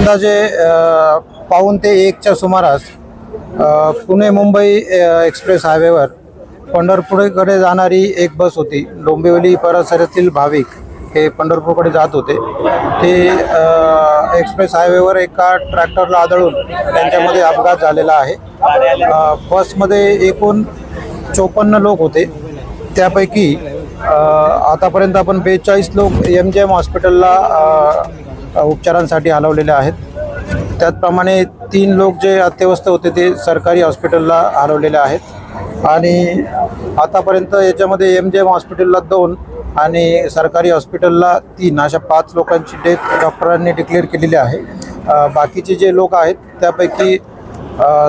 अंदाजे 1:15 ते 1च्या सुमारास पुणे मुंबई एक्सप्रेस हायवेवर पंढरपूरकडे जाणारी एक बस होती। डोंबिवली परिसरातील भाविक हे पंढरपूरकडे जात होते। ते एक्सप्रेस हायवेवर एका ट्रॅक्टरला आदळून त्यांच्यामध्ये अपघात झालेला आहे। बसमध्ये एकूण 54 लोक होते। त्यापैकी आतापर्यंत आपण 42 लोक MGM हॉस्पिटलला उपचारांसाठी हलवलेले आहेत। त्याचप्रमाणे 3 लोक जे अत्यवस्थ होते ते सरकारी हॉस्पिटलला हलवलेले आहेत। आणि आतापर्यंत याच्यामध्ये MGM हॉस्पिटलला 2 आणि सरकारी हॉस्पिटलला 3 अशा 5 लोकांची डेथ डॉक्टरांनी डिक्लेअर केलेली आहे। बाकीचे जे लोक आहेत त्यापैकी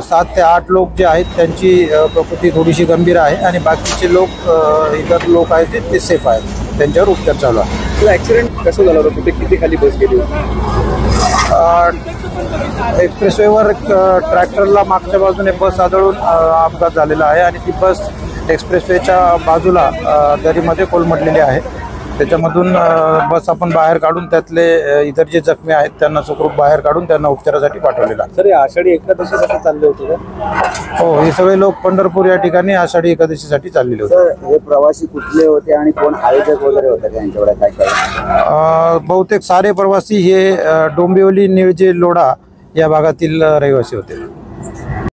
7 ते 8 लोक जे आहेत त्यांची प्रकृती थोडीशी गंभीर आहे आणि बाकीचे लोक इतर लोक आहेत ते सेफ आहेत, त्यांच्यावर उपचार चालू आहे। ॲक्सिडेंट कसं झालं होतं? कुठे किती खाली बस गेली होती? एक्सप्रेसवेवर ट्रॅक्टरला मागच्या बाजूने बस आदळून अपघात झालेला आहे आणि ती बस एक्सप्रेसवेच्या बाजूला दरीमध्ये कोलमडलेली आहे। त्याच्यामधून बस आपण बाहेर काढून त्यातले इतर जे जखमी आहेत त्यांना सुखरूप बाहेर काढून त्यांना उपचारासाठी पाठवलेला आहे। सर, आषाढी एकादशीसाठी चालले होते का? हो, हे सगळे लोक पंढरपूर या ठिकाणी आषाढी एकादशीसाठी चाललेले होते। सर, हे प्रवासी कुठले होते आणि कोण आयोजक वगैरे होते का यांच्याकडे? काय बहुतेक सारे प्रवासी हे डोंबिवली निळजे लोढा या भागातील रहिवासी होते।